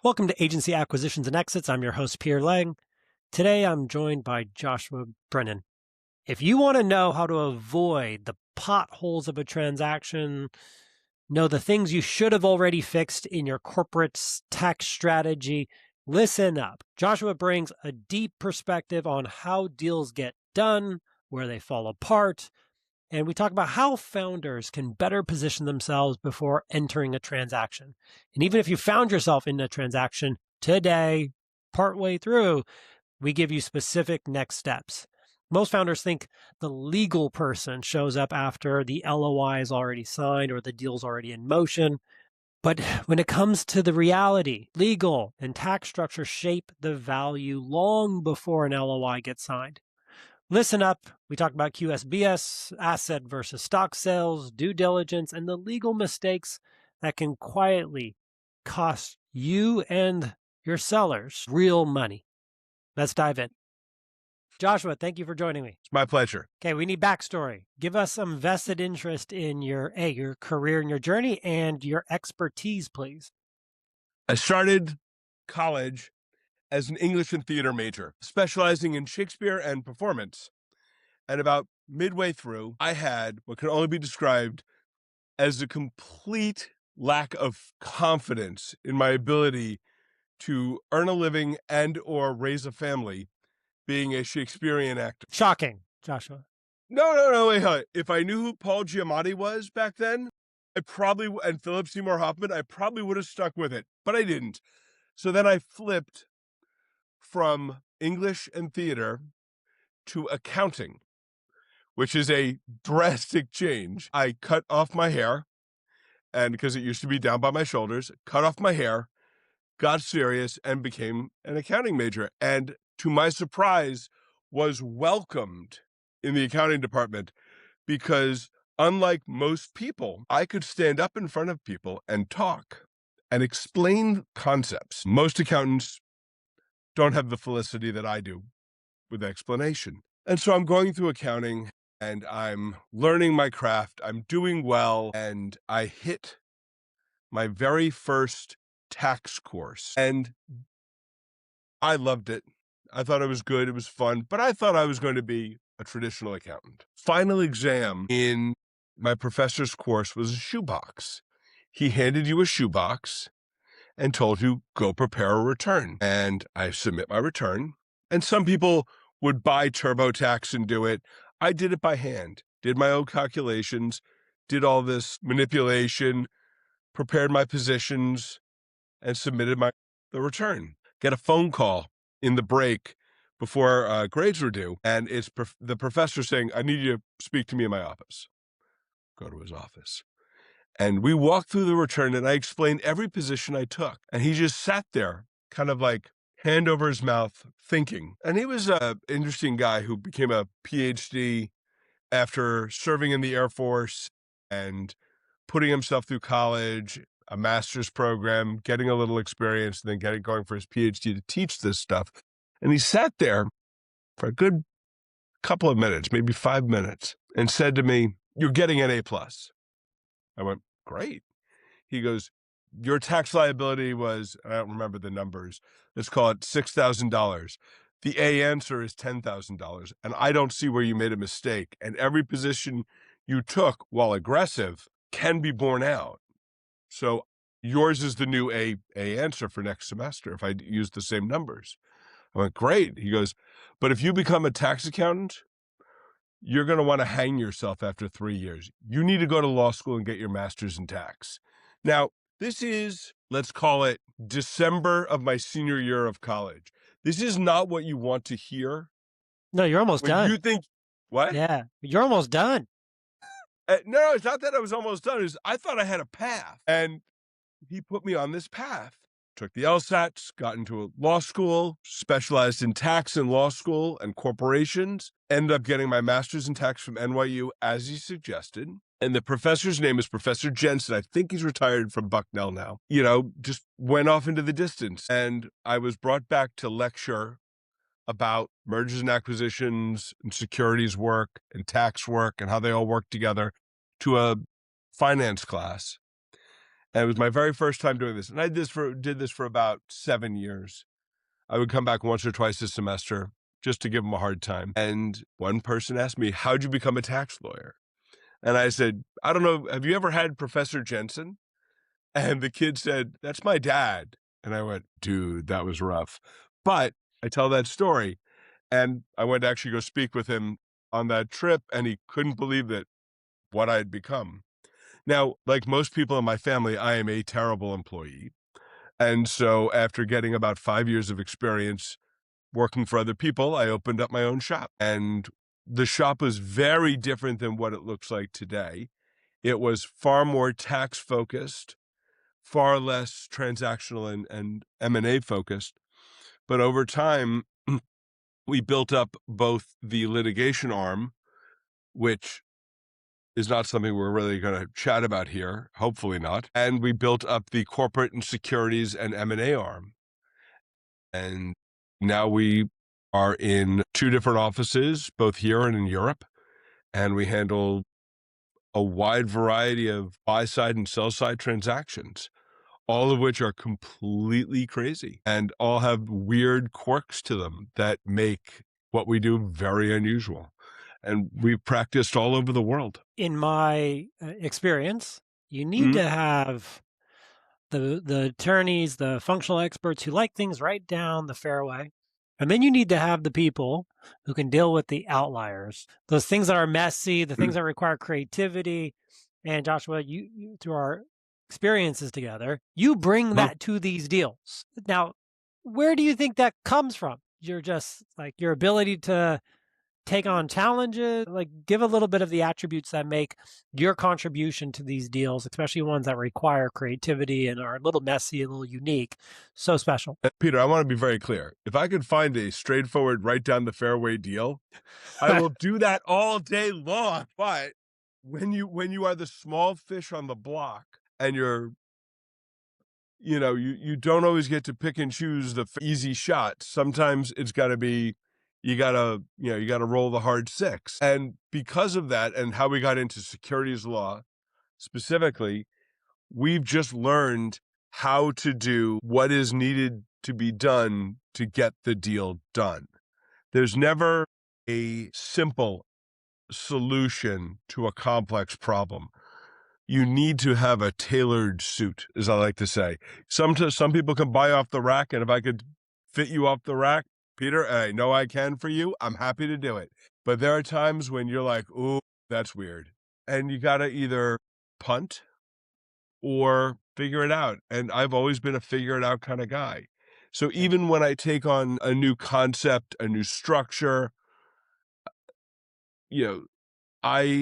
Welcome to Agency Acquisitions and Exits. I'm your host, Pierre Lang. Today, I'm joined by Joshua Brinen. If you want to know how to avoid the potholes of a transaction, know the things you should have already fixed in your corporate tax strategy, listen up. Joshua brings a deep perspective on how deals get done, where they fall apart, and we talk about how founders can better position themselves before entering a transaction. And even if you found yourself in a transaction today, partway through, we give you specific next steps. Most founders think the legal person shows up after the LOI is already signed or the deal's already in motion. But when it comes to the reality, legal and tax structure shape the value long before an LOI gets signed. Listen up. We talk about QSBS, asset versus stock sales, due diligence, and the legal mistakes that can quietly cost you and your sellers real money. Let's dive in. Joshua, thank you for joining me. It's my pleasure. Okay, we need backstory. Give us some vested interest in your career and your journey and your expertise, please. I started college as an English and theater major, specializing in Shakespeare and performance. And about midway through, I had what can only be described as a complete lack of confidence in my ability to earn a living and or raise a family being a Shakespearean actor. Shocking, Joshua. No, wait. If I knew who Paul Giamatti was back then, and Philip Seymour Hoffman, I probably would have stuck with it, but I didn't. So then I flipped from English and theater to accounting, which is a drastic change. I cut off my hair, and because it used to be down by my shoulders, cut off my hair, got serious, and became an accounting major. And to my surprise, was welcomed in the accounting department because unlike most people, I could stand up in front of people and talk and explain concepts. Most accountants don't have the felicity that I do with explanation. And so I'm going through accounting and I'm learning my craft. I'm doing well. And I hit my very first tax course and I loved it. I thought it was good. It was fun, but I thought I was going to be a traditional accountant. Final exam in my professor's course was a shoebox. He handed you a shoebox and told you, go prepare a return. And I submit my return. And some people would buy TurboTax and do it. I did it by hand, did my own calculations, did all this manipulation, prepared my positions, and submitted the return. Get a phone call in the break before grades were due, and it's the professor saying, I need you to speak to me in my office. Go to his office. And we walked through the return, and I explained every position I took. And he just sat there, kind of like hand over his mouth, thinking. And he was an interesting guy who became a PhD after serving in the Air Force and putting himself through college, a master's program, getting a little experience, and then going for his PhD to teach this stuff. And he sat there for a good couple of minutes, maybe 5 minutes, and said to me, you're getting an A+. I went, great. He goes, your tax liability was, I don't remember the numbers, let's call it $6,000. The A answer is $10,000. And I don't see where you made a mistake. And every position you took, while aggressive, can be borne out. So yours is the new A answer for next semester if I use the same numbers. I went, great. He goes, but if you become a tax accountant, you're going to want to hang yourself after 3 years. You need to go to law school and get your master's in tax. Now, this is, let's call it December of my senior year of college. This is not what you want to hear. No, you're almost done. You think, what? Yeah, you're almost done. No, it's not that I was almost done. I thought I had a path. And he put me on this path. Took the LSATs, got into a law school, specialized in tax and law school and corporations, ended up getting my master's in tax from NYU as he suggested. And the professor's name is Professor Jensen. I think he's retired from Bucknell now. Just went off into the distance. And I was brought back to lecture about mergers and acquisitions and securities work and tax work and how they all work together to a finance class. And it was my very first time doing this. And I did this for about 7 years. I would come back once or twice a semester just to give them a hard time. And one person asked me, "How'd you become a tax lawyer?" And I said, "I don't know. Have you ever had Professor Jensen?" And the kid said, "That's my dad." And I went, "Dude, that was rough." But I tell that story, and I went to actually go speak with him on that trip, and he couldn't believe that what I had become. Now, like most people in my family, I am a terrible employee. And so after getting about 5 years of experience working for other people, I opened up my own shop. And the shop was very different than what it looks like today. It was far more tax focused, far less transactional and M&A focused. But over time, we built up both the litigation arm, which is not something we're really going to chat about here, hopefully not. And we built up the corporate and securities and M&A arm. And now we are in 2 different offices, both here and in Europe, and we handle a wide variety of buy-side and sell-side transactions, all of which are completely crazy and all have weird quirks to them that make what we do very unusual. And we've practiced all over the world. In my experience, you need Mhm. to have the attorneys, the functional experts who like things right down the fairway. And then you need to have the people who can deal with the outliers, those things that are messy, the things that require creativity. And Joshua, you through our experiences together, you bring Mhm. that to these deals. Now, where do you think that comes from? You're just like your ability to take on challenges, like give a little bit of the attributes that make your contribution to these deals, especially ones that require creativity and are a little messy, a little unique, so special. Peter, I want to be very clear. If I could find a straightforward, right down the fairway deal, I will do that all day long. But when you are the small fish on the block and you don't always get to pick and choose the easy shots. Sometimes it's got to be you got to roll the hard 6. And because of that and how we got into securities law specifically, we've just learned how to do what is needed to be done to get the deal done. There's never a simple solution to a complex problem. You need to have a tailored suit, as I like to say. Some people can buy off the rack, and if I could fit you off the rack, Peter, and I know I can for you, I'm happy to do it. But there are times when you're like, "Ooh, that's weird." And you got to either punt or figure it out. And I've always been a figure it out kind of guy. So Okay. even when I take on a new concept, a new structure, you know,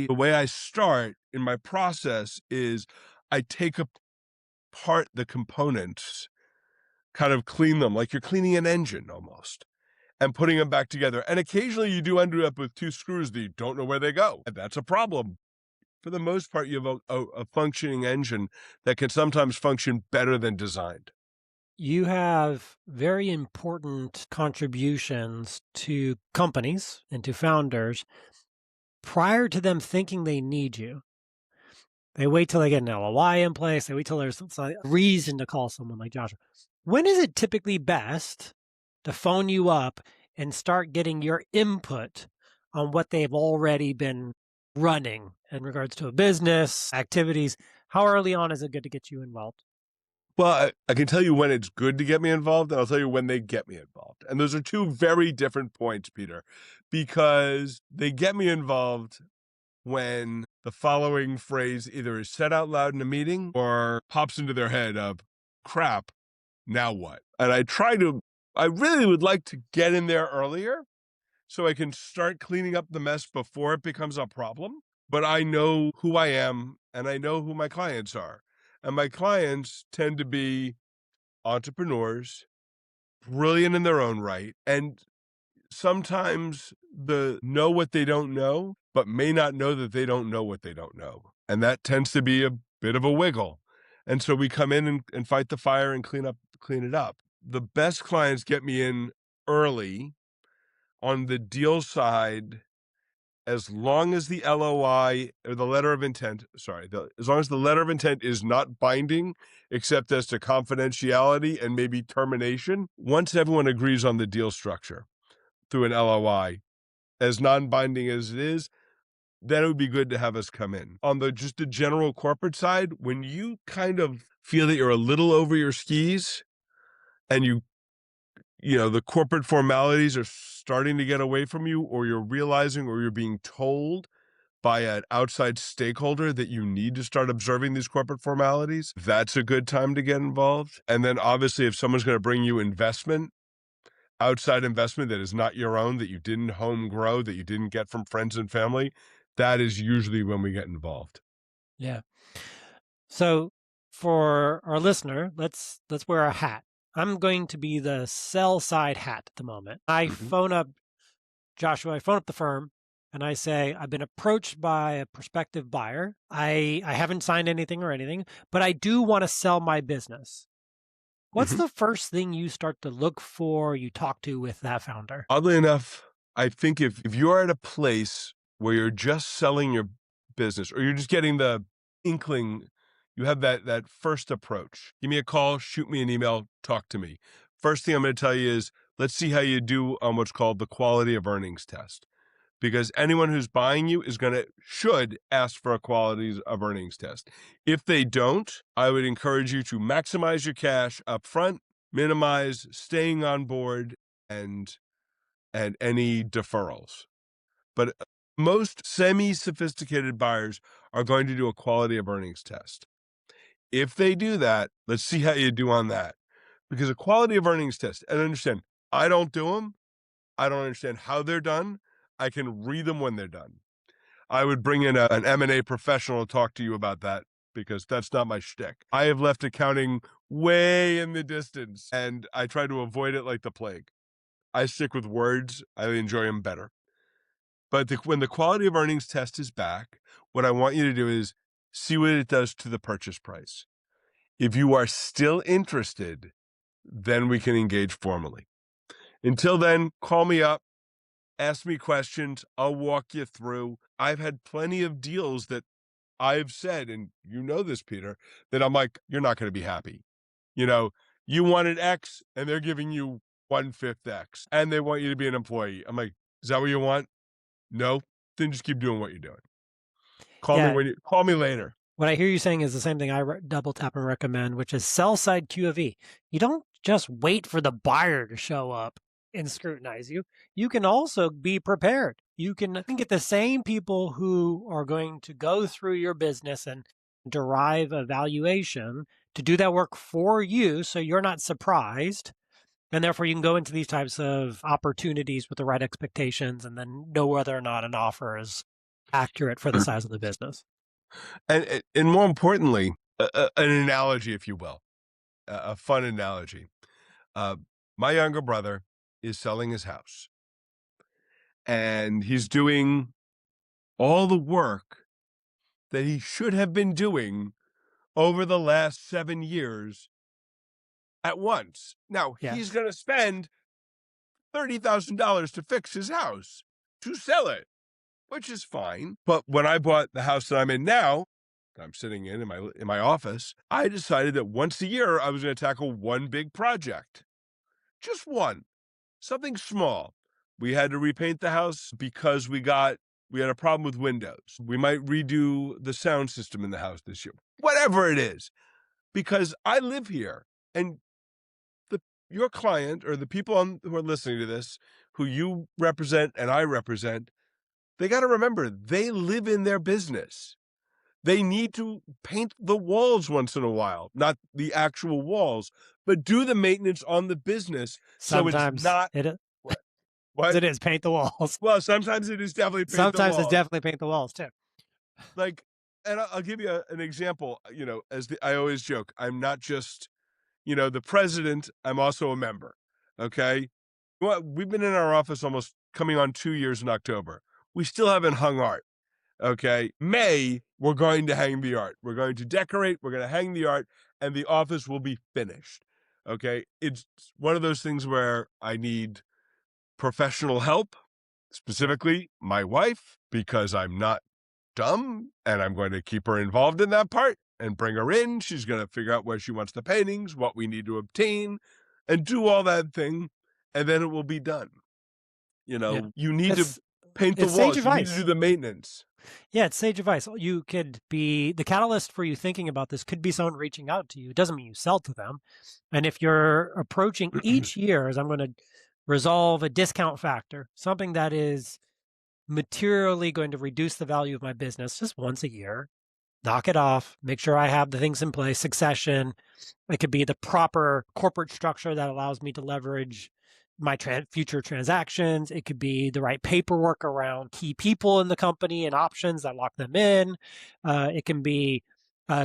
the way I start in my process is I take apart the components, kind of clean them like you're cleaning an engine almost, and putting them back together. And occasionally you do end up with 2 screws that you don't know where they go. And that's a problem. For the most part, you have a functioning engine that can sometimes function better than designed. You have very important contributions to companies and to founders prior to them thinking they need you. They wait till they get an LOI in place. They wait till there's a reason to call someone like Joshua. When is it typically best to phone you up and start getting your input on what they've already been running in regards to a business, activities? How early on is it good to get you involved? Well, I can tell you when it's good to get me involved, and I'll tell you when they get me involved. And those are 2 very different points, Peter, because they get me involved when the following phrase either is said out loud in a meeting or pops into their head of, "Crap, now what?" And I really would like to get in there earlier so I can start cleaning up the mess before it becomes a problem. But I know who I am and I know who my clients are. And my clients tend to be entrepreneurs, brilliant in their own right, and sometimes the know what they don't know, but may not know that they don't know what they don't know. And that tends to be a bit of a wiggle. And so we come in and fight the fire and clean it up. The best clients get me in early on the deal side. as long as the LOI or the letter of intent, as long as the letter of intent is not binding, except as to confidentiality and maybe termination, once everyone agrees on the deal structure through an LOI, as non-binding as it is, then it would be good to have us come in. On just the general corporate side, when you kind of feel that you're a little over your skis and the corporate formalities are starting to get away from you, or you're realizing or you're being told by an outside stakeholder that you need to start observing these corporate formalities, that's a good time to get involved. And then obviously if someone's going to bring you outside investment that is not your own, that you didn't home grow, that you didn't get from friends and family, that is usually when we get involved. Yeah. So for our listener, let's wear a hat. I'm going to be the sell side hat at the moment. I phone up Joshua, I phone up the firm and I say, I've been approached by a prospective buyer. I haven't signed anything or anything, but I do want to sell my business. What's the first thing you start to look for, you talk to with that founder? Oddly enough, I think if you're at a place where you're just selling your business or you're just getting the inkling, you have that first approach. Give me a call, shoot me an email, talk to me. First thing I'm going to tell you is, let's see how you do on what's called the quality of earnings test. Because anyone who's buying you should ask for a quality of earnings test. If they don't, I would encourage you to maximize your cash up front, minimize staying on board, and any deferrals. But most semi-sophisticated buyers are going to do a quality of earnings test. If they do that, let's see how you do on that. Because a quality of earnings test, and understand, I don't do them. I don't understand how they're done. I can read them when they're done. I would bring in an M&A professional to talk to you about that, because that's not my shtick. I have left accounting way in the distance, and I try to avoid it like the plague. I stick with words. I enjoy them better. But when the quality of earnings test is back, what I want you to do is see what it does to the purchase price. If you are still interested, then we can engage formally. Until then, call me up, ask me questions. I'll walk you through. I've had plenty of deals that I've said, and you know this, Peter, that I'm like, you're not going to be happy. You wanted X and they're giving you 1/5 X and they want you to be an employee. I'm like, is that what you want? No, then just keep doing what you're doing. Call me later. What I hear you saying is the same thing I double tap and recommend, which is sell side Q of E. You don't just wait for the buyer to show up and scrutinize you. You can also be prepared. You can get the same people who are going to go through your business and derive a valuation to do that work for you so you're not surprised. And therefore, you can go into these types of opportunities with the right expectations and then know whether or not an offer is accurate for the size of the business. And more importantly, an analogy, if you will, a fun analogy. My younger brother is selling his house, and he's doing all the work that he should have been doing over the last 7 years at once. Now, he's going to spend $30,000 to fix his house, to sell it, which is fine. But when I bought the house that I'm in now, I'm sitting in my office, I decided that once a year I was going to tackle one big project. Just one. Something small. We had to repaint the house because we had a problem with windows. We might redo the sound system in the house this year. Whatever it is. Because I live here, and your client or the people who are listening to this, who you represent and I represent, they got to remember, they live in their business. They need to paint the walls once in a while, not the actual walls, but do the maintenance on the business. Sometimes so it's not what? It is paint the walls. Well, sometimes it is definitely paint the walls. Sometimes it's definitely paint the walls too. And I'll give you an example. I always joke, I'm not just, the president, I'm also a member. Okay. Well, we've been in our office almost coming on 2 years in October. We still haven't hung art. Okay. May, we're going to hang the art. We're going to decorate. We're going to hang the art, and the office will be finished. Okay. It's one of those things where I need professional help. specifically my wife, because I'm not dumb and I'm going to keep her involved in that part and bring her in. She's going to figure out where she wants the paintings, what we need to obtain, and do all that thing, and then it will be done. Yeah. You need to It's paint the it's sage walls. You need to advice. do the maintenance. Yeah, it's sage advice. You could be the catalyst for you thinking about this could be someone reaching out to you. It doesn't mean you sell to them. And if you're approaching each year as I'm going to resolve a discount factor, something that is materially going to reduce the value of my business just once a year, knock it off, make sure I have the things in place, succession. It could be the proper corporate structure that allows me to leverage my future transactions. It could be the right paperwork around key people in the company and options that lock them in. It can be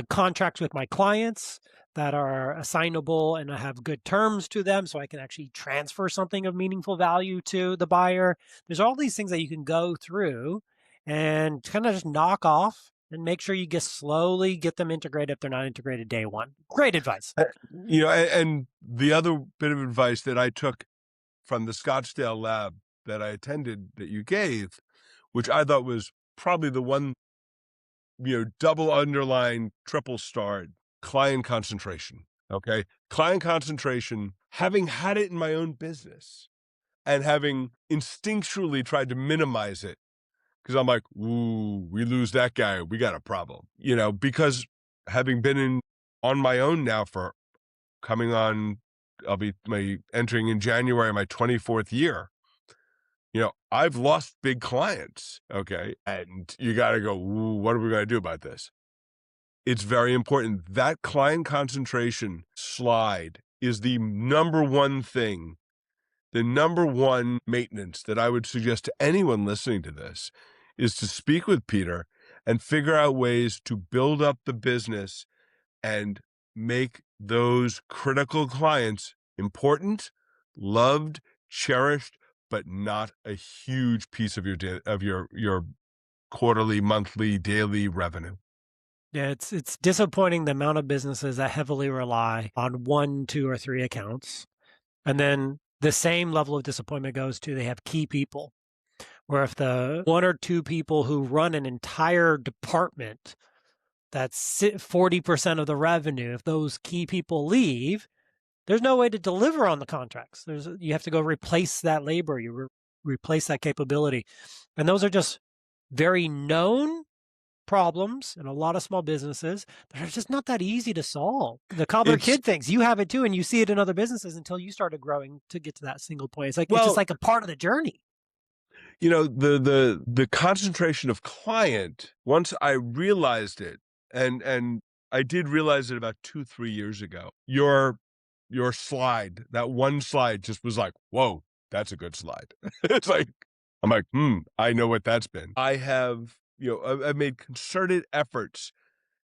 contracts with my clients that are assignable and I have good terms to them so I can actually transfer something of meaningful value to the buyer. There's all these things that you can go through and kind of just knock off and make sure you slowly get them integrated if they're not integrated day one. Great advice. And the other bit of advice that I took from the Scottsdale lab that I attended that you gave, which I thought was probably the one, double underlined, triple starred, client concentration. Okay. Client concentration, having had it in my own business and having instinctually tried to minimize it, because I'm like, ooh, we lose that guy, we got a problem, because having been on my own now for coming on, I'll be entering in January, my 24th year. I've lost big clients. Okay. And you got to go, ooh, what are we going to do about this? It's very important. That client concentration slide is the number one thing, the number one maintenance that I would suggest to anyone listening to this is to speak with Peter and figure out ways to build up the business and make those critical clients important, loved, cherished, but not a huge piece of your quarterly, monthly, daily revenue. Yeah, it's disappointing the amount of businesses that heavily rely on 1, 2, or 3 accounts. And then the same level of disappointment goes to they have key people, where if the 1 or 2 people who run an entire department, that's 40% of the revenue, if those key people leave, there's no way to deliver on the contracts. You have to go replace that labor, replace that capability. And those are just very known problems in a lot of small businesses that are just not that easy to solve. The cobbler kid things, you have it too, and you see it in other businesses until you started growing to get to that single point. It's it's just like a part of the journey. The concentration of client, once I realized it, and I did realize it about 2-3 years ago, your slide, that one slide just was like, whoa, that's a good slide. It's like, I'm like, I know what that's been. I have, I've made concerted efforts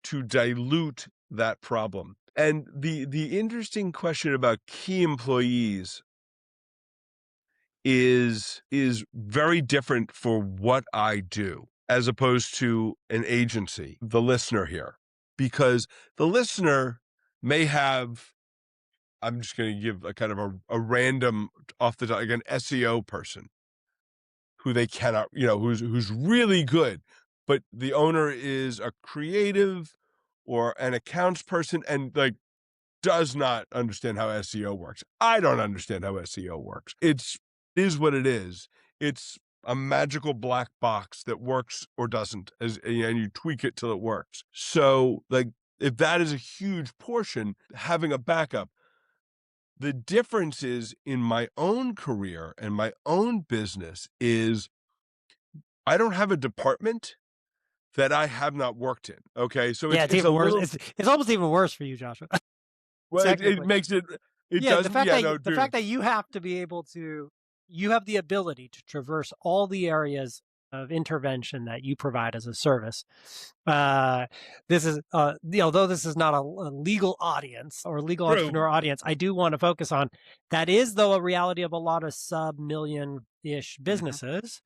to dilute that problem. And the interesting question about key employees is very different for what I do as opposed to an agency, the listener here, because the listener may have, I'm just going to give a kind of a random off the top, like an SEO person who they cannot, who's really good, but the owner is a creative or an accounts person and does not understand how SEO works. I don't understand how SEO works. It is what it is. It's a magical black box that works or doesn't, and you tweak it till it works. So, if that is a huge portion, having a backup. The difference is in my own career and my own business is I don't have a department that I have not worked in. Okay, so Yeah, it's it's a even worse. little. It's almost even worse for you, Joshua. Well, it makes it. It Yeah, does. Yeah, no, the fact that you have to be able to, you have the ability to traverse all the areas of intervention that you provide as a service. This is, although this is not a legal audience or legal True. entrepreneur audience, I do want to focus on that is though a reality of a lot of sub-million-ish businesses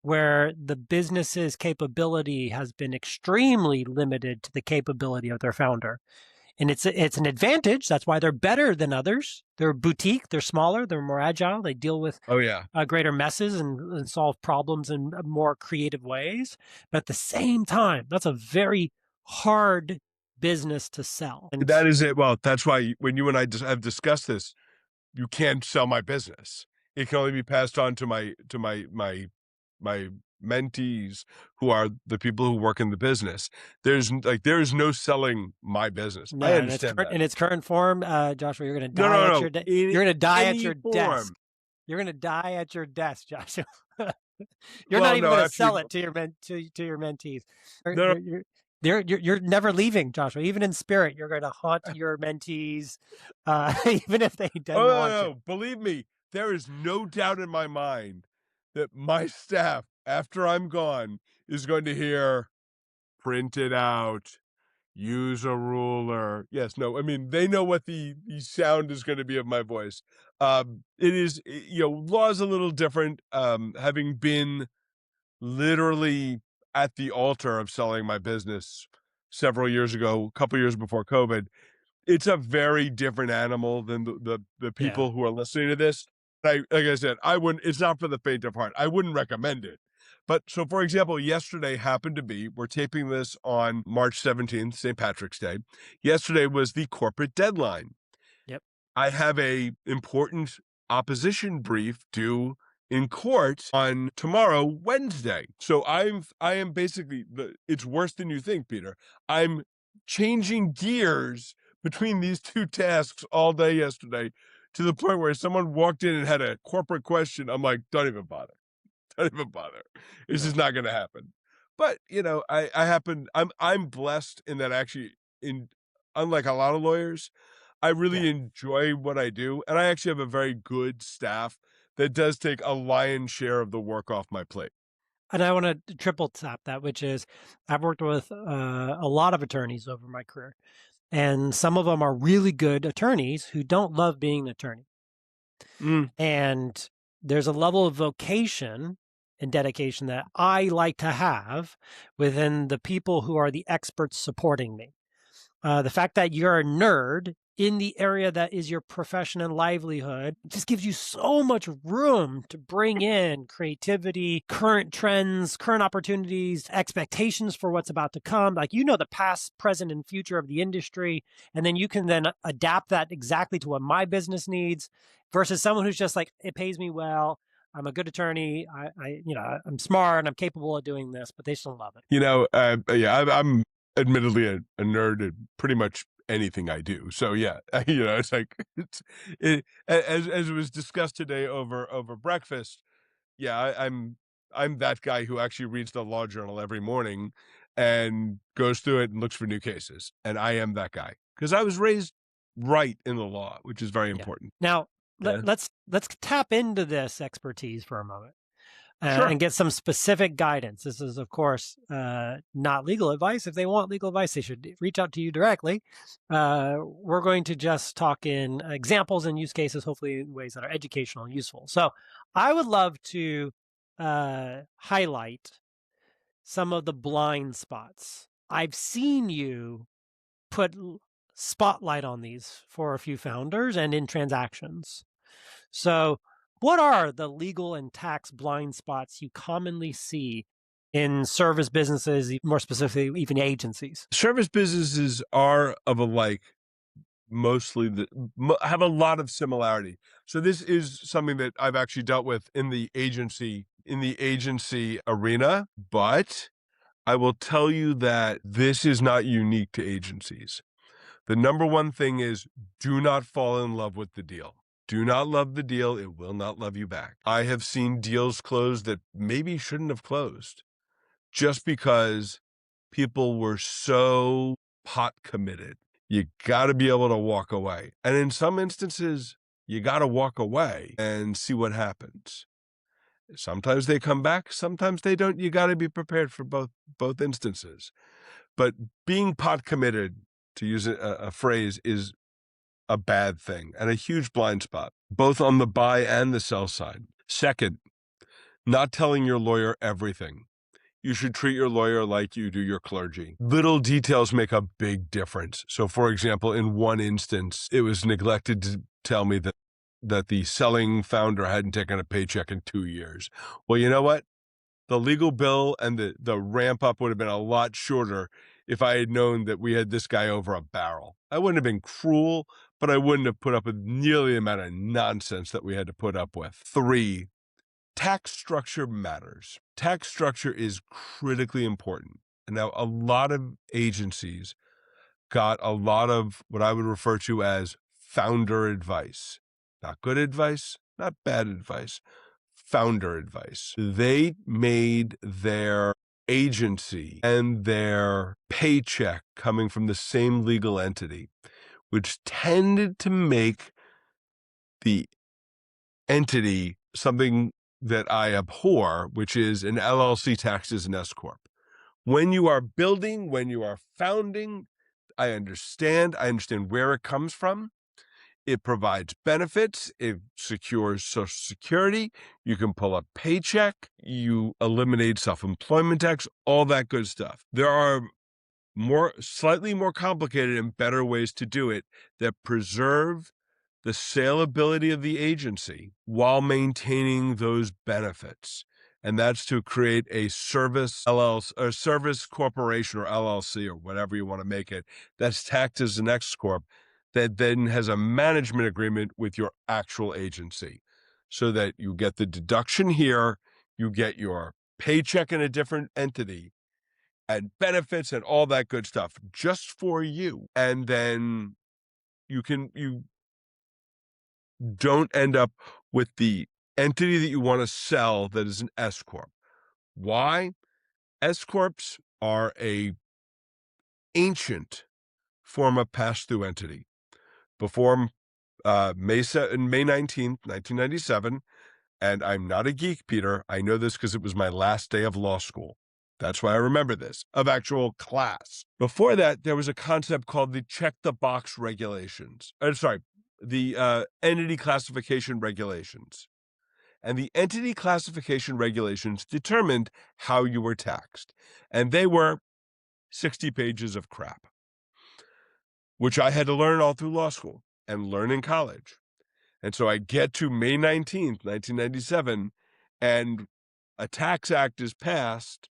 where the business's capability has been extremely limited to the capability of their founder. And it's an advantage. That's why they're better than others. They're boutique, they're smaller, they're more agile. They deal with Oh yeah. greater messes and solve problems in more creative ways. But at the same time, that's a very hard business to sell. And That is it. Well, that's why when you and I have discussed this, you can't sell my business. It can only be passed on to my mentees, who are the people who work in the business. There's no selling my business. I understand that. In its current form, Joshua, you're going to No, die no, at no. your you're going to die at your form. desk. You're going to die at your desk, Joshua. You're Well, not even no, going to actually- sell it to your mentees. No. You're never leaving, Joshua. Even in spirit, you're going to haunt your mentees, even if they don't want no. to. Believe me, there is no doubt in my mind that my staff, after I'm gone, is going to hear, print it out, use a ruler. Yes, no, I mean, they know what the sound is going to be of my voice. It is, law's a little different. Having been literally at the altar of selling my business several years ago, a couple years before COVID, it's a very different animal than the people who are listening to this. Like I said, it's not for the faint of heart. I wouldn't recommend it. But so, for example, yesterday happened to be, we're taping this on March 17th, St. Patrick's Day. Yesterday was the corporate deadline. Yep. I have a important opposition brief due in court on tomorrow, Wednesday. So I am basically, it's worse than you think, Peter. I'm changing gears between these two tasks all day yesterday, to the point where someone walked in and had a corporate question. I'm like, don't even bother. Don't even bother. This is not going to happen. But, I'm blessed in that, actually, unlike a lot of lawyers, I really enjoy what I do. And I actually have a very good staff that does take a lion's share of the work off my plate. And I want to triple tap that, which is I've worked with a lot of attorneys over my career. And some of them are really good attorneys who don't love being an attorney. And there's a level of vocation and dedication that I like to have within the people who are the experts supporting me. The fact that you're a nerd in the area that is your profession and livelihood just gives you so much room to bring in creativity, current trends, current opportunities, expectations for what's about to come. Like, the past, present, and future of the industry. And then you can then adapt that exactly to what my business needs, versus someone who's just like, it pays me well, I'm a good attorney, I'm smart and I'm capable of doing this, but they still love it. I'm admittedly a nerd at pretty much anything I do. So it's like, as was discussed today over breakfast. I'm that guy who actually reads the law journal every morning and goes through it and looks for new cases. And I am that guy because I was raised right in the law, which is very important. Now, let's tap into this expertise for a moment. Sure. And get some specific guidance. This is, of course, not legal advice. If they want legal advice, they should reach out to you directly. We're going to just talk in examples and use cases, hopefully in ways that are educational and useful. So I would love to highlight some of the blind spots. I've seen you put spotlight on these for a few founders and in transactions. So what are the legal and tax blind spots you commonly see in service businesses, more specifically, even agencies? Service businesses are of alike, mostly have a lot of similarity. So this is something that I've actually dealt with in the agency arena, but I will tell you that this is not unique to agencies. The number one thing is, do not fall in love with the deal. Do not love the deal. It will not love you back. I have seen deals close that maybe shouldn't have closed just because people were so pot committed. You got to be able to walk away. And in some instances, you got to walk away and see what happens. Sometimes they come back, sometimes they don't. You got to be prepared for both instances. But being pot committed, to use a phrase, is a bad thing and a huge blind spot, both on the buy and the sell side. Second, not telling your lawyer everything. you should treat your lawyer like you do your clergy. Little details make a big difference. So, for example, in one instance, it was neglected to tell me that the selling founder hadn't taken a paycheck in 2 years. Well, you know what? The legal bill and the ramp up would have been a lot shorter if I had known that we had this guy over a barrel. I wouldn't have been cruel, but I wouldn't have put up with nearly the amount of nonsense that we had to put up with. 3, tax structure matters. Tax structure is critically important. And now a lot of agencies got a lot of what I would refer to as founder advice. Not good advice, not bad advice, founder advice. They made their agency and their paycheck coming from the same legal entity, which tended to make the entity something that I abhor, which is an LLC taxed as an S corp. When you are building, when you are founding, I understand where it comes from. It provides benefits. It secures Social Security. You can pull a paycheck. You eliminate self-employment tax, all that good stuff. There are slightly more complicated and better ways to do it that preserve the saleability of the agency while maintaining those benefits. And that's to create a service LLC or service corporation or LLC or whatever you want to make it that's taxed as an X corp that then has a management agreement with your actual agency so that you get the deduction here, you get your paycheck in a different entity and benefits and all that good stuff just for you. And then you don't end up with the entity that you want to sell that is an S corp. Why? S corps are a ancient form of pass-through entity. Before May 19th, 1997, and I'm not a geek, Peter. I know this because it was my last day of law school. That's why I remember this, of actual class. Before that, there was a concept called the check-the-box regulations. The entity classification regulations. And the entity classification regulations determined how you were taxed. And they were 60 pages of crap, which I had to learn all through law school and learn in college. And so I get to May 19th, 1997, and a tax act is passed.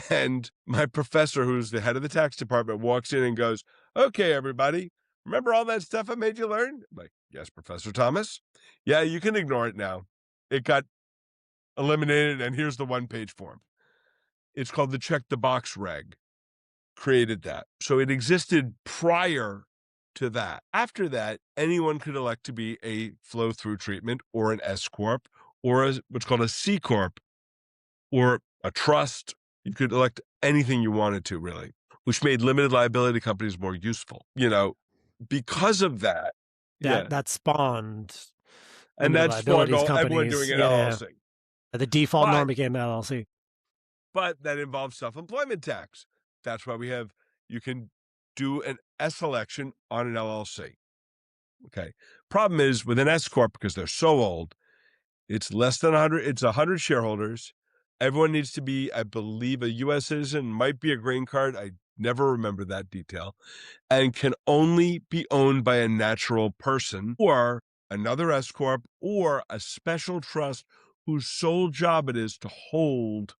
And my professor, who's the head of the tax department, walks in and goes, "Okay, everybody, remember all that stuff I made you learn?" I'm like, "Yes, Professor Thomas. Yeah, you can ignore it now. It got eliminated, and here's the one-page form." It's called the check the box reg. Created that. So it existed prior to that. After that, anyone could elect to be a flow-through treatment or an S corp or what's called a C corp or a trust. You could elect anything you wanted to, really, which made limited liability companies more useful. Because of that, That spawned and limited that spawned liabilities everyone doing companies. an Yeah. LLC. The default But norm became LLC. But that involves self-employment tax. That's why you can do an S election on an LLC. Okay. Problem is with an S corp, because they're so old, it's less than 100. It's 100 shareholders. Everyone needs to be, I believe, a U.S. citizen, might be a green card. I never remember that detail, and can only be owned by a natural person or another S corp or a special trust whose sole job it is to hold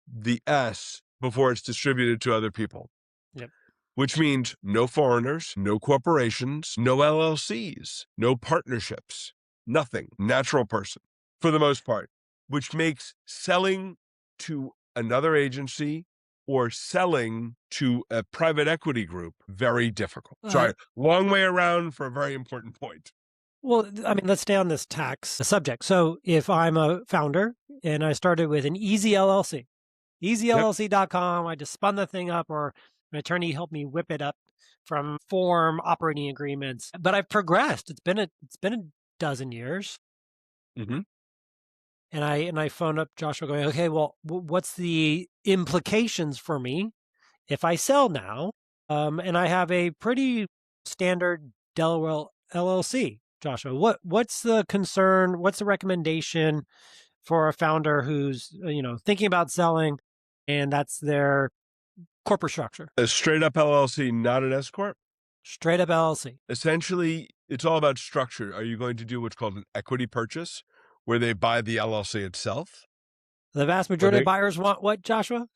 the S before it's distributed to other people. Yep. Which means no foreigners, no corporations, no LLCs, no partnerships, nothing. Natural person for the most part, which makes selling to another agency or selling to a private equity group very difficult. Sorry, long way around for a very important point. Well, I mean, let's stay on this tax subject. So if I'm a founder and I started with an easy LLC, easyllc.com, I just spun the thing up, or an attorney helped me whip it up from form operating agreements. But I've progressed. It's been a dozen years. Mm-hmm. And I phoned up Joshua going, okay, well, what's the implications for me if I sell now? And I have a pretty standard Delaware LLC. Joshua, what's the concern? What's the recommendation for a founder who's thinking about selling? and that's their corporate structure. A straight up LLC, not an S corp. Straight up LLC. Essentially, it's all about structure. Are you going to do what's called an equity purchase, where they buy the LLC itself? The vast majority of buyers want what, Joshua?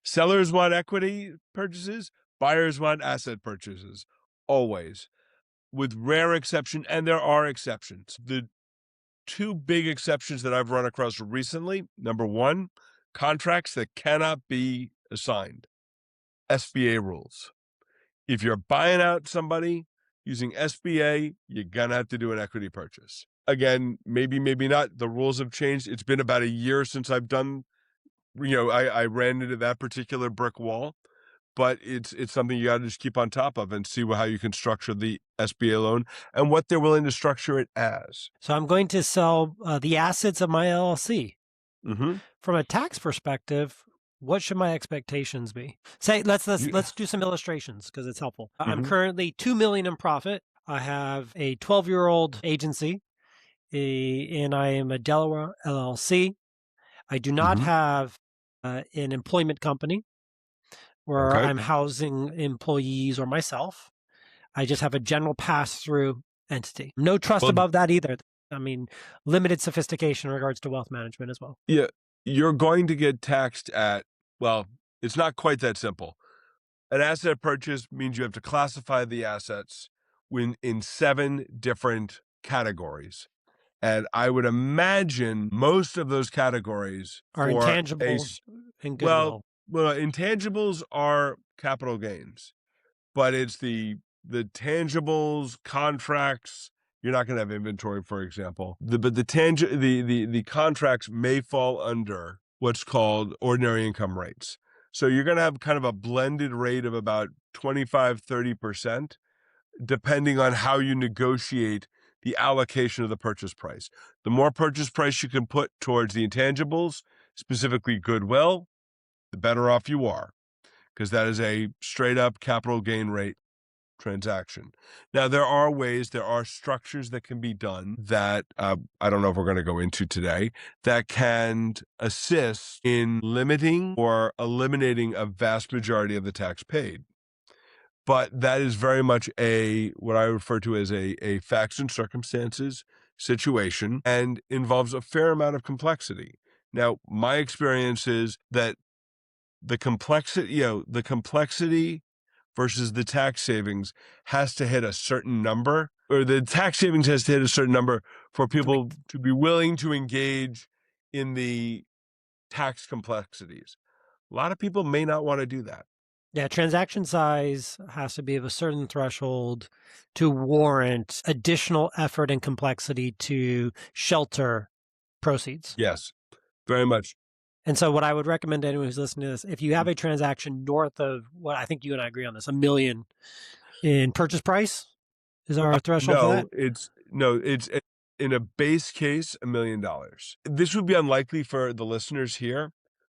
Sellers want equity purchases. Buyers want asset purchases, always, with rare exception, and there are exceptions. The two big exceptions that I've run across recently: number one, contracts that cannot be assigned, SBA rules. If you're buying out somebody using SBA, you're gonna have to do an equity purchase. Again, maybe not. The rules have changed. It's been about a year since I've done, I ran into that particular brick wall. But it's something you got to just keep on top of and see how you can structure the SBA loan and what they're willing to structure it as. So I'm going to sell the assets of my LLC. Mm-hmm. From a tax perspective, what should my expectations be? Say, let's do some illustrations because it's helpful. Mm-hmm. I'm currently $2 million in profit. I have a 12-year-old agency, and I am a Delaware LLC. I do not have an employment company where I'm housing employees or myself. I just have a general pass-through entity. No trust above that either. I mean, limited sophistication in regards to wealth management as well. Yeah, you're going to get taxed at, well, it's not quite that simple. An asset purchase means you have to classify the assets in 7 different categories. And I would imagine most of those categories are intangibles and goodwill. Well, intangibles are capital gains, but it's the tangibles, contracts. You're not going to have inventory, for example. The contracts may fall under what's called ordinary income rates. So you're going to have kind of a blended rate of about 25-30%, depending on how you negotiate the allocation of the purchase price. The more purchase price you can put towards the intangibles, specifically goodwill, the better off you are, because that is a straight up capital gain rate transaction. Now, there are structures that can be done that I don't know if we're going to go into today, that can assist in limiting or eliminating a vast majority of the tax paid. But that is very much what I refer to as a facts and circumstances situation, and involves a fair amount of complexity. Now, my experience is that the complexity versus the tax savings has to hit a certain number, or the tax savings has to hit a certain number for people to be willing to engage in the tax complexities. A lot of people may not want to do that. Yeah, transaction size has to be of a certain threshold to warrant additional effort and complexity to shelter proceeds. Yes, very much. And so what I would recommend to anyone who's listening to this, if you have a transaction north of what I think you and I agree on this, $1 million in purchase price, is our threshold for that? It's in a base case, $1 million. This would be unlikely for the listeners here,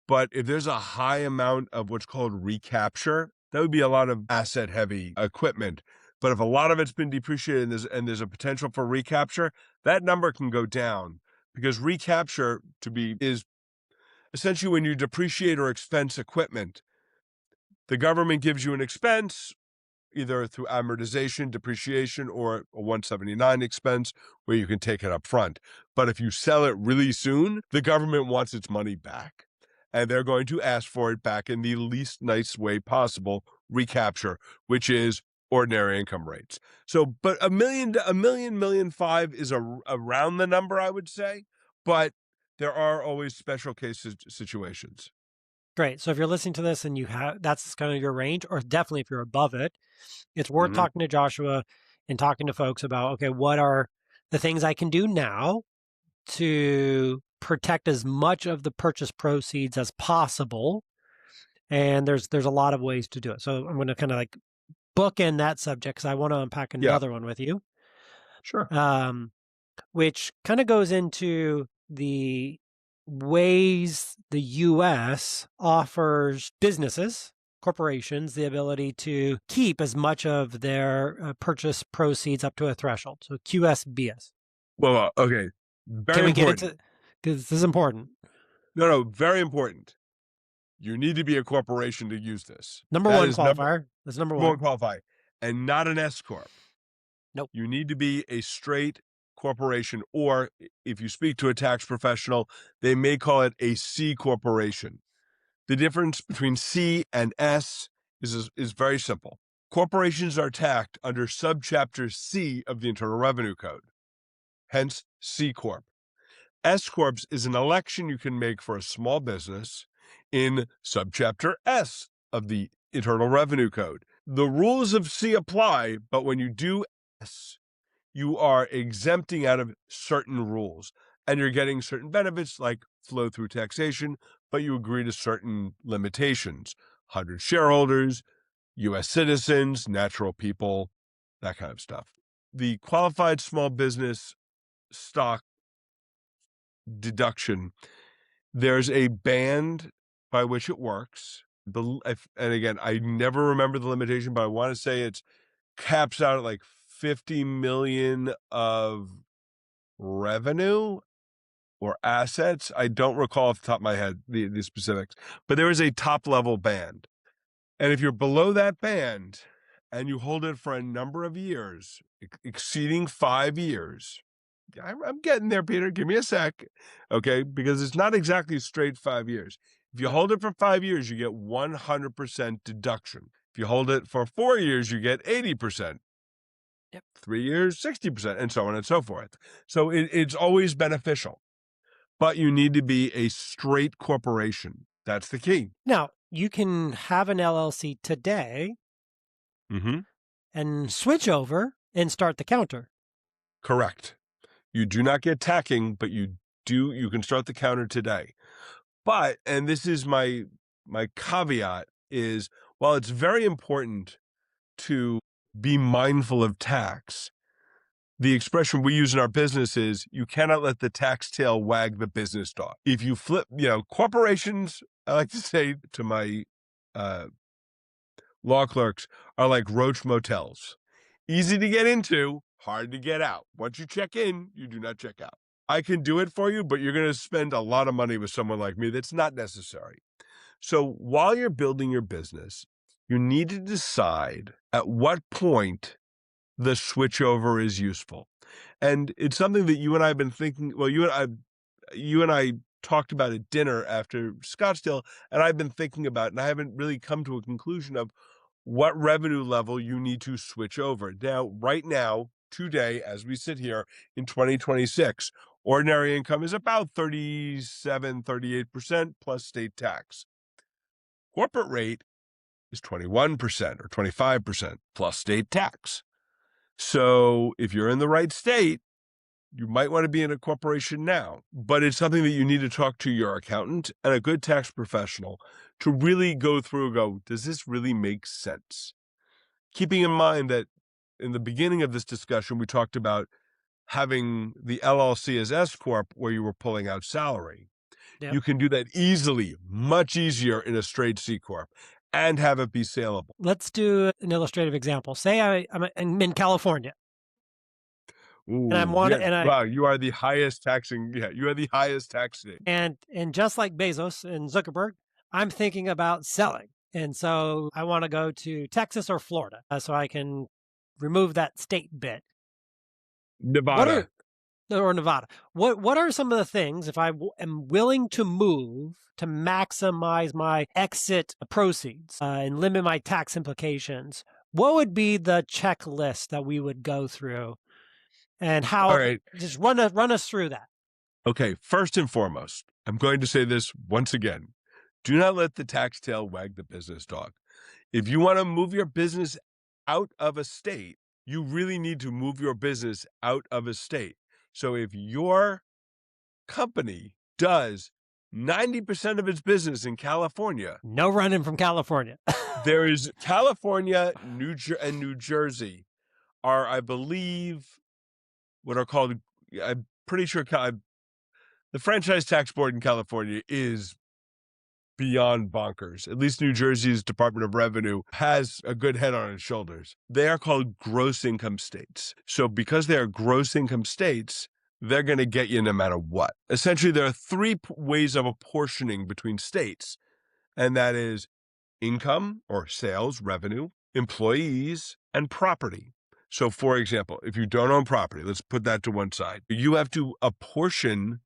but if there's a high amount of what's called recapture, that would be a lot of asset heavy equipment. But if a lot of it's been depreciated and there's a potential for recapture, that number can go down, because recapture is essentially when you depreciate or expense equipment, the government gives you an expense either through amortization, depreciation, or a 179 expense where you can take it up front. But if you sell it really soon, the government wants its money back, and they're going to ask for it back in the least nice way possible, recapture, which is ordinary income rates. So, but $1 million, $1.5 million is around the number, I would say, but there are always special cases, situations. Great. So if you're listening to this and that's kind of your range, or definitely if you're above it, it's worth talking to Joshua and talking to folks about, okay, what are the things I can do now to protect as much of the purchase proceeds as possible? And there's a lot of ways to do it. So I'm going to kind of like bookend that subject because I want to unpack another one with you. Sure. Which kind of goes into the ways the U.S. offers businesses, corporations, the ability to keep as much of their purchase proceeds up to a threshold. So QSBS. Well, okay. Very important. Get into, because this is important. No, very important. You need to be a corporation to use this. Number That one is number qualifier. That's number one one. qualify, and not an S corp. Nope. You need to be a straight corporation, or if you speak to a tax professional, they may call it a C corporation. The difference between C and S is very simple. Corporations are taxed under subchapter C of the Internal Revenue Code, hence C corp. S corps is an election you can make for a small business in subchapter S of the Internal Revenue Code. The rules of C apply, but when you do S, you are exempting out of certain rules, and you're getting certain benefits like flow-through taxation, but you agree to certain limitations: 100 shareholders, U.S. citizens, natural people, that kind of stuff. The qualified small business stock deduction, there's a band by which it works. And again, I never remember the limitation, but I want to say it's caps out at like 50 million of revenue or assets. I don't recall off the top of my head the specifics, but there is a top level band. And if you're below that band and you hold it for a number of years, exceeding 5 years, I'm getting there, Peter. Give me a sec. Okay. Because it's not exactly straight 5 years. If you hold it for 5 years, you get 100% deduction. If you hold it for 4 years, you get 80%. Yep. 3 years, 60%, and so on and so forth. So it's always beneficial. But you need to be a straight corporation. That's the key. Now, you can have an LLC today and switch over and start the counter. Correct. You do not get tacking, but you can start the counter today. But, and this is my caveat, is while it's very important to be mindful of tax, the expression we use in our business is you cannot let the tax tail wag the business dog. If you flip, corporations, I like to say to my law clerks, are like roach motels. Easy to get into, hard to get out. Once you check in, you do not check out. I can do it for you, but you're going to spend a lot of money with someone like me. That's not necessary. So while you're building your business, you need to decide at what point the switchover is useful. And it's something that you and I have been thinking, well, you and I talked about at dinner after Scottsdale, and I've been thinking about, and I haven't really come to a conclusion of what revenue level you need to switch over. Now, right now, today, as we sit here in 2026, ordinary income is about 37, 38% plus state tax. Corporate rate is 21% or 25% plus state tax. So if you're in the right state, you might want to be in a corporation now, but it's something that you need to talk to your accountant and a good tax professional to really go through and go, does this really make sense? Keeping in mind that in the beginning of this discussion, we talked about having the LLC as S Corp where you were pulling out salary. Yep. You can do that easily, much easier in a straight C Corp and have it be saleable. Let's do an illustrative example. Say I'm in California. Ooh, And wow, you are the highest taxing. Yeah, you are the highest tax state. And just like Bezos and Zuckerberg, I'm thinking about selling. And so I want to go to Texas or Florida so I can remove that state bit. Nevada. Or Nevada. What are some of the things, if I am willing to move to maximize my exit proceeds and limit my tax implications, what would be the checklist that we would go through? And how? All right. Just run us through that. Okay, first and foremost, I'm going to say this once again. Do not let the tax tail wag the business dog. If you want to move your business out of a state, you really need to move your business out of a state. So if your company does 90% of its business in California, no running from California. There is California, New Jersey are, I believe, what are called, I'm pretty sure the franchise tax board in California is beyond bonkers. At least New Jersey's Department of Revenue has a good head on its shoulders. They are called gross income states. So because they are gross income states, they're going to get you no matter what. Essentially, there are three ways of apportioning between states. and that is income or sales revenue, employees, and property. So, for example, if you don't own property, let's put that to one side. You have to apportion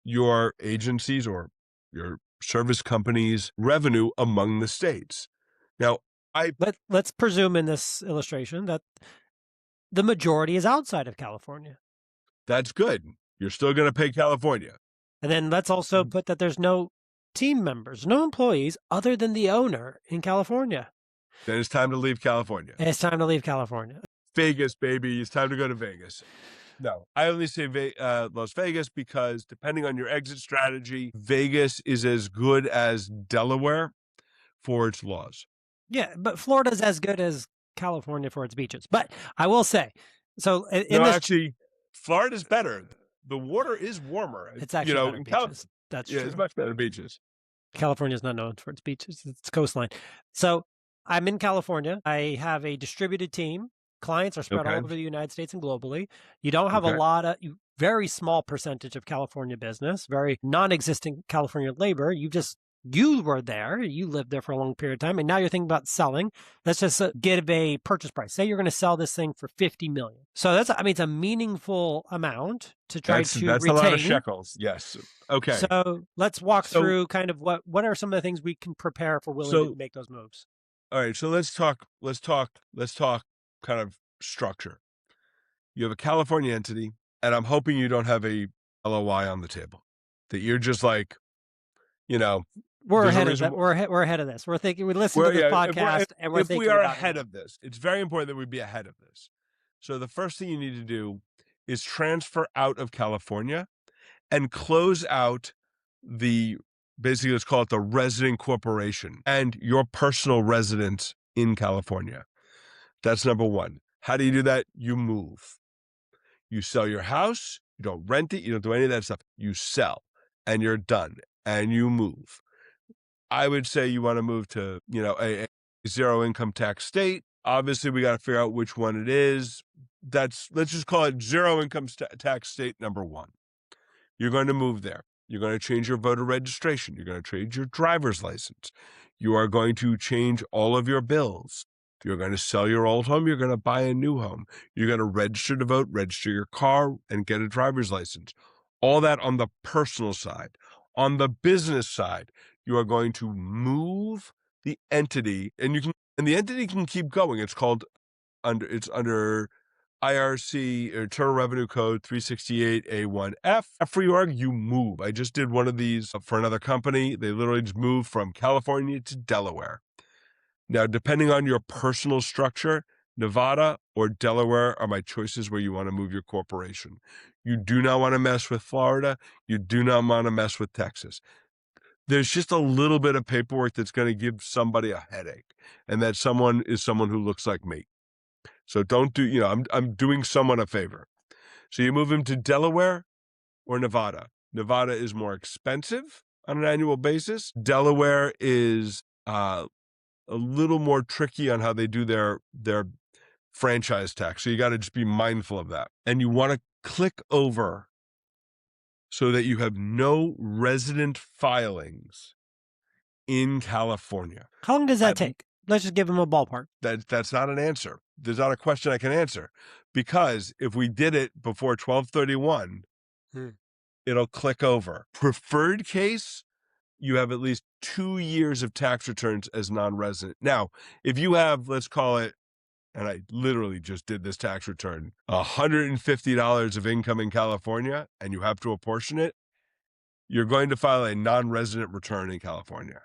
your agencies or your service companies' revenue among the states. Now, Let's presume in this illustration that the majority is outside of California. that's good. You're still going to pay California. And then let's also put that there's no team members, no employees other than the owner in California. Then it's time to leave California. And it's time to leave California. Vegas, baby. It's time to go to Vegas. No, I only say Las Vegas because depending on your exit strategy, Vegas is as good as Delaware for its laws. Yeah, but Florida's as good as California for its beaches. But I will say, so actually, Florida's better. The water is warmer. It's actually better beaches. That's true. It's much better beaches. California's not known for its beaches. It's coastline. So I'm in California. I have a distributed team. Clients are spread all over the United States and globally. You don't have a lot of very small percentage of California business, very non-existent California labor. You were there, you lived there for a long period of time, and now you're thinking about selling. Let's just give a purchase price. Say you're going to sell this thing for $50 million. So it's a meaningful amount to try to retain. That's a lot of shekels. Yes. Okay. So let's walk through kind of what are some of the things we can prepare if we're willing to make those moves. All right. So let's talk kind of structure. You have a California entity, and I'm hoping you don't have a LOI on the table, that you're just like, we're ahead of that. We're ahead of this. We're thinking we listen to this podcast, and we're thinking if we are ahead of this. It's very important that we be ahead of this. So the first thing you need to do is transfer out of California and close out basically let's call it the resident corporation and your personal residence in California. That's number one. How do you do that? You move. You sell your house. You don't rent it. You don't do any of that stuff. You sell and you're done and you move. I would say you want to move to, a zero income tax state. Obviously, we got to figure out which one it is. Let's just call it zero income tax state number one. You're going to move there. You're going to change your voter registration. You're going to change your driver's license. You are going to change all of your bills. You're going to sell your old home. You're going to buy a new home. You're going to register to vote, register your car, and get a driver's license. All that on the personal side. On the business side, you are going to move the entity, and the entity can keep going. It's under IRC, Internal Revenue Code 368A1F. For your org, you move. I just did one of these for another company. They literally just moved from California to Delaware. Now, depending on your personal structure, Nevada or Delaware are my choices where you want to move your corporation. You do not want to mess with Florida. You do not want to mess with Texas. There's just a little bit of paperwork that's going to give somebody a headache, and that someone is someone who looks like me. So don't do, I'm doing someone a favor. So you move him to Delaware or Nevada. Nevada is more expensive on an annual basis. Delaware is a little more tricky on how they do their franchise tax. So you got to just be mindful of that. And you want to click over so that you have no resident filings in California. How long does that take? Let's just give them a ballpark. That's not an answer. There's not a question I can answer, because if we did it before 12/31, it'll click over. Preferred case, you have at least 2 years of tax returns as non-resident. Now, if you have, let's call it, and I literally just did this tax return, $150 of income in California, and you have to apportion it, you're going to file a non-resident return in California.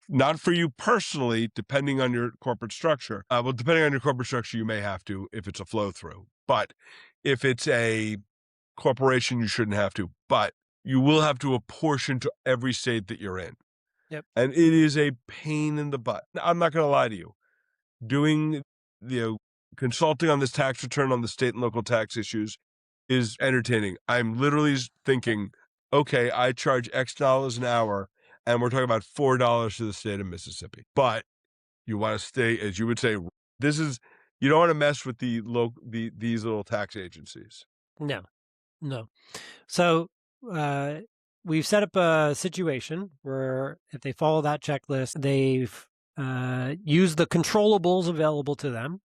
Not for you personally, depending on your corporate structure. Depending on your corporate structure, you may have to if it's a flow through. But if it's a corporation, you shouldn't have to. But you will have to apportion to every state that you're in. Yep. And it is a pain in the butt. Now, I'm not going to lie to you. Doing, consulting on this tax return on the state and local tax issues is entertaining. I'm literally thinking, okay, I charge X dollars an hour, and we're talking about $4 to the state of Mississippi. But you want to stay, as you would say, you don't want to mess with these little tax agencies. No. So we've set up a situation where if they follow that checklist, they've used the controllables available to them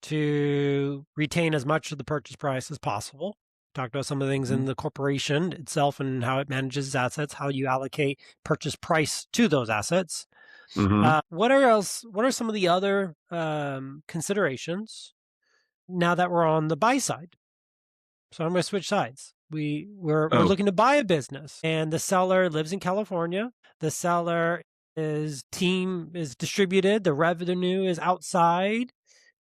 to retain as much of the purchase price as possible. Talked about some of the things in the corporation itself and how it manages its assets, how you allocate purchase price to those assets. What are some of the other considerations now that we're on the buy side? So I'm going to switch sides. We're looking to buy a business, and the seller lives in California. The seller team is distributed. The revenue is outside,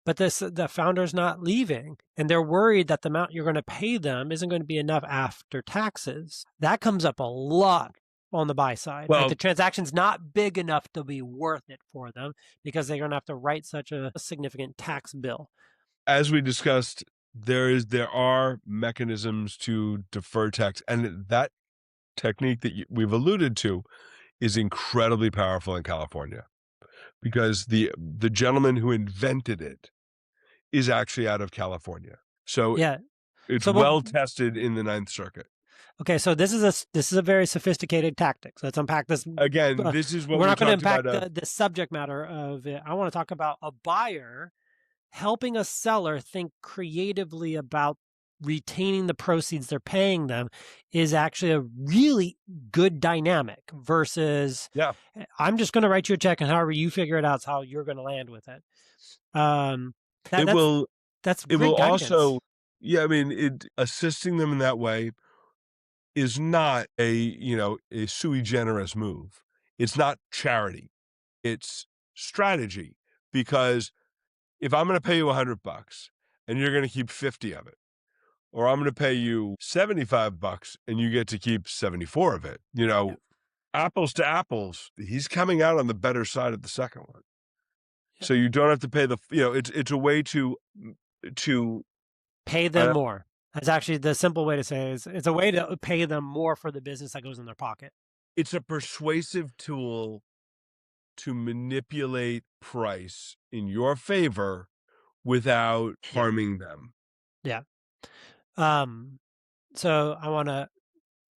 but the founder's not leaving, and they're worried that the amount you're going to pay them isn't going to be enough after taxes. That comes up a lot on the buy side. Well, right? The transaction's not big enough to be worth it for them because they're going to have to write such a significant tax bill. As we discussed, there are mechanisms to defer tax, and that technique that we've alluded to is incredibly powerful in California because the gentleman who invented it is actually out of California. So yeah, it's well tested in the Ninth Circuit. Okay, so this is a very sophisticated tactic. So let's unpack this. Again, this is what we're not going to unpack the subject matter of it. I want to talk about a buyer helping a seller think creatively about retaining the proceeds they're paying them is actually a really good dynamic versus, I'm just going to write you a check and however you figure it out is how you're going to land with it. That's great guidance. Also, assisting them in that way is not a sui generis move. It's not charity. It's strategy, because if I'm going to pay you $100 and you're going to keep 50 of it, or I'm going to pay you $75 and you get to keep 74 of it, apples to apples, he's coming out on the better side of the second one. Yeah. So you don't have to pay it's a way to pay them more. That's actually the simple way to say it. It's a way to pay them more for the business that goes in their pocket. It's a persuasive tool to manipulate price in your favor without harming them. Yeah. So I want to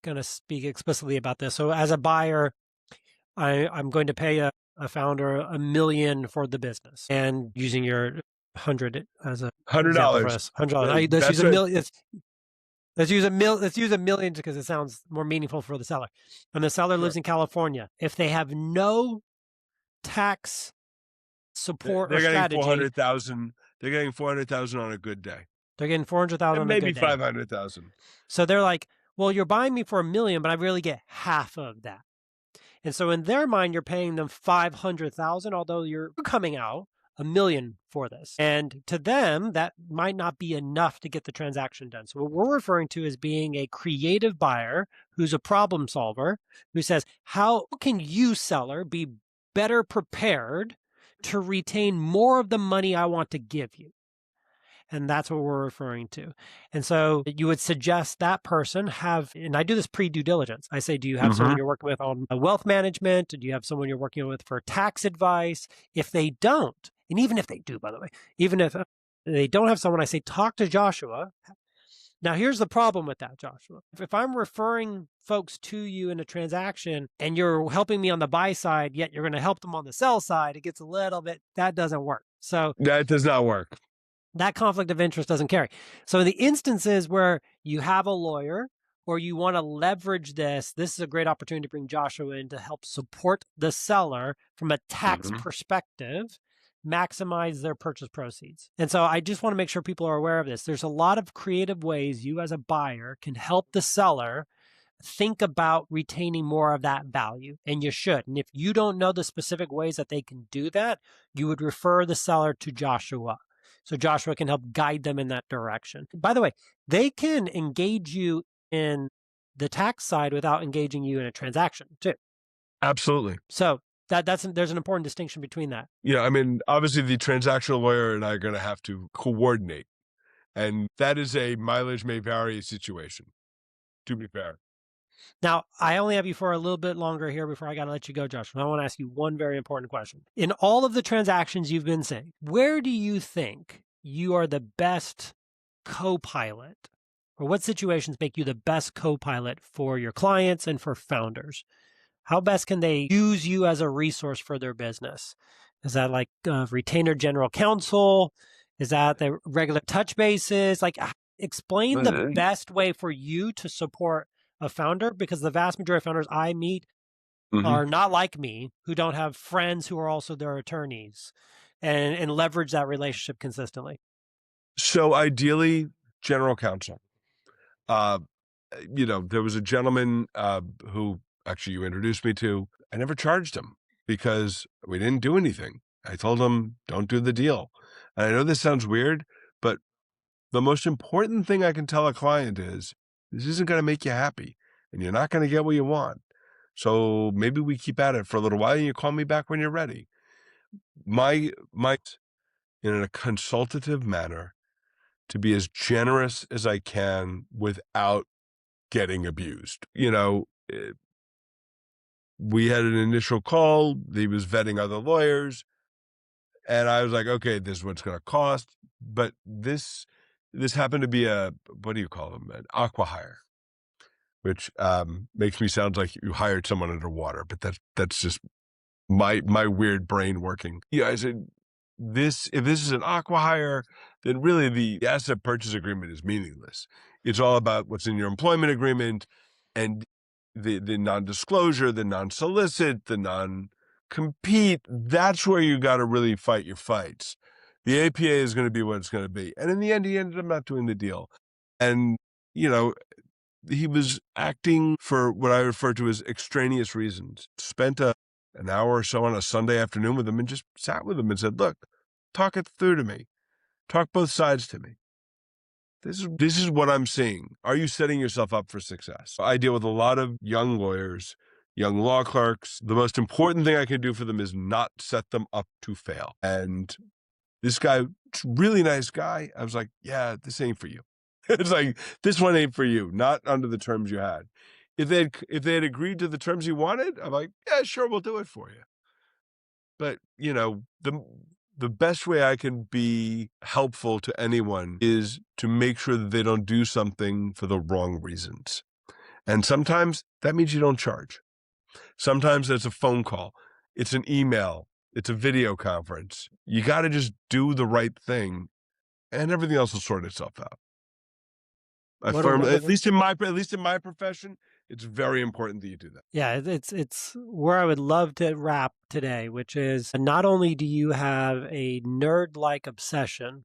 kind of speak explicitly about this. So as a buyer, I'm going to pay a founder $1 million for the business, and using your 100 as a $100. $100. Let's use a million. Let's use a million because it sounds more meaningful for the seller. And the seller lives in California. If they have no tax support or strategy, they're getting $400,000 on a good day. They're getting $400,000 on a good day. Maybe $500,000. So they're like, well, you're buying me for $1 million, but I really get half of that. And so in their mind, you're paying them $500,000, although you're coming out $1 million for this. And to them, that might not be enough to get the transaction done. So what we're referring to is being a creative buyer who's a problem solver, who says, how can you, seller, be better prepared to retain more of the money I want to give you? And that's what we're referring to. And so you would suggest that person have, and I do this pre-due diligence. I say, do you have someone you're working with on wealth management? Do you have someone you're working with for tax advice? If they don't, and even if they do, by the way, even if they don't have someone, I say, talk to Joshua. Now, here's the problem with that, Joshua. If I'm referring folks to you in a transaction and you're helping me on the buy side, yet you're going to help them on the sell side, it gets a little bit, that doesn't work. So that does not work. That conflict of interest doesn't carry. So in the instances where you have a lawyer or you want to leverage this is a great opportunity to bring Joshua in to help support the seller from a tax perspective, maximize their purchase proceeds. And so I just want to make sure people are aware of this. There's a lot of creative ways you as a buyer can help the seller think about retaining more of that value, and you should. And if you don't know the specific ways that they can do that, you would refer the seller to Joshua. So Joshua can help guide them in that direction. By the way, they can engage you in the tax side without engaging you in a transaction too. Absolutely. So there's an important distinction between that. Yeah, obviously the transactional lawyer and I are going to have to coordinate. And that is a mileage may vary situation, to be fair. Now, I only have you for a little bit longer here before I got to let you go, Joshua. I want to ask you one very important question. In all of the transactions you've been seeing, where do you think you are the best co-pilot or what situations make you the best co-pilot for your clients and for founders? How best can they use you as a resource for their business? Is that like retainer general counsel? Is that the regular touch bases? Like, explain the best way for you to support a founder, because the vast majority of founders I meet are not like me, who don't have friends who are also their attorneys, and leverage that relationship consistently. So ideally, general counsel. There was a gentleman who actually you introduced me to. I never charged him because we didn't do anything. I told him, don't do the deal. And I know this sounds weird, but the most important thing I can tell a client is this isn't going to make you happy and you're not going to get what you want. So maybe we keep at it for a little while and you call me back when you're ready. My in a consultative manner to be as generous as I can without getting abused. We had an initial call. He was vetting other lawyers. And I was like, okay, this is what it's going to cost. But this happened to be what do you call them? An aqua-hire, which makes me sound like you hired someone underwater. But that's just my weird brain working. Yeah, I said, if this is an aqua-hire, then really the asset purchase agreement is meaningless. It's all about what's in your employment agreement and the non-disclosure, the non-solicit, the non-compete. That's where you got to really fight your fights. The APA is going to be what it's going to be. And in the end, he ended up not doing the deal. And, he was acting for what I refer to as extraneous reasons. Spent an hour or so on a Sunday afternoon with him and just sat with him and said, look, talk it through to me. Talk both sides to me. This is what I'm seeing. Are you setting yourself up for success? I deal with a lot of young lawyers, young law clerks. The most important thing I can do for them is not set them up to fail. And this guy, really nice guy, I was like, yeah, this ain't for you. It's like, this one ain't for you, not under the terms you had. If they had agreed to the terms you wanted, I'm like, yeah, sure, we'll do it for you. But, the best way I can be helpful to anyone is to make sure that they don't do something for the wrong reasons. And sometimes that means you don't charge. Sometimes it's a phone call. It's an email. It's a video conference. You got to just do the right thing and everything else will sort itself out. At least in my profession, it's very important that you do that. Yeah, it's where I would love to wrap today, which is not only do you have a nerd-like obsession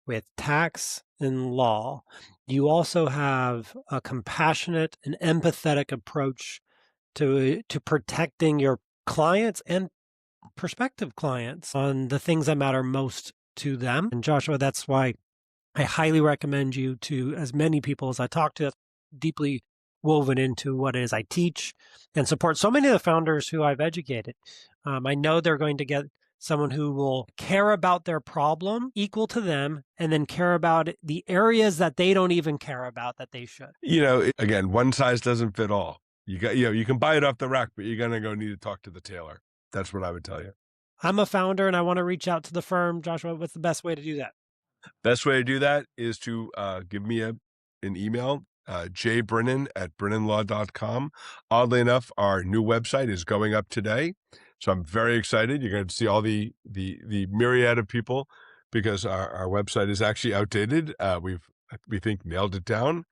with tax and law, you also have a compassionate and empathetic approach to protecting your clients and prospective clients on the things that matter most to them. And Joshua, that's why I highly recommend you to as many people as I talk to, deeply woven into what it is I teach and support so many of the founders who I've educated. I know they're going to get someone who will care about their problem equal to them and then care about the areas that they don't even care about that they should. Again, one size doesn't fit all. You can buy it off the rack, but you're going to go need to talk to the tailor. That's what I would tell you. I'm a founder and I want to reach out to the firm. Joshua, what's the best way to do that? Best way to do that is to give me an email, jbrinen@brinenlaw.com. Oddly enough, our new website is going up today. So I'm very excited. You're going to see all the myriad of people because our website is actually outdated. We think nailed it down.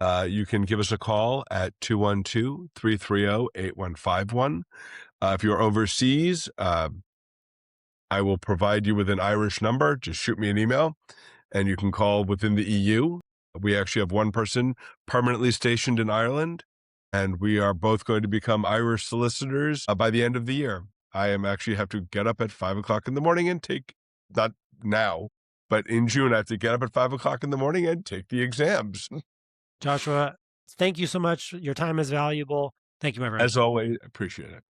You can give us a call at 212-330-8151. If you're overseas, I will provide you with an Irish number. Just shoot me an email and you can call within the EU. We actually have one person permanently stationed in Ireland, and we are both going to become Irish solicitors by the end of the year. I am actually have to get up at 5 o'clock in the morning and not now, but in June, I have to get up at 5 o'clock in the morning and take the exams. Joshua, thank you so much. Your time is valuable. Thank you, my friend. As always, appreciate it.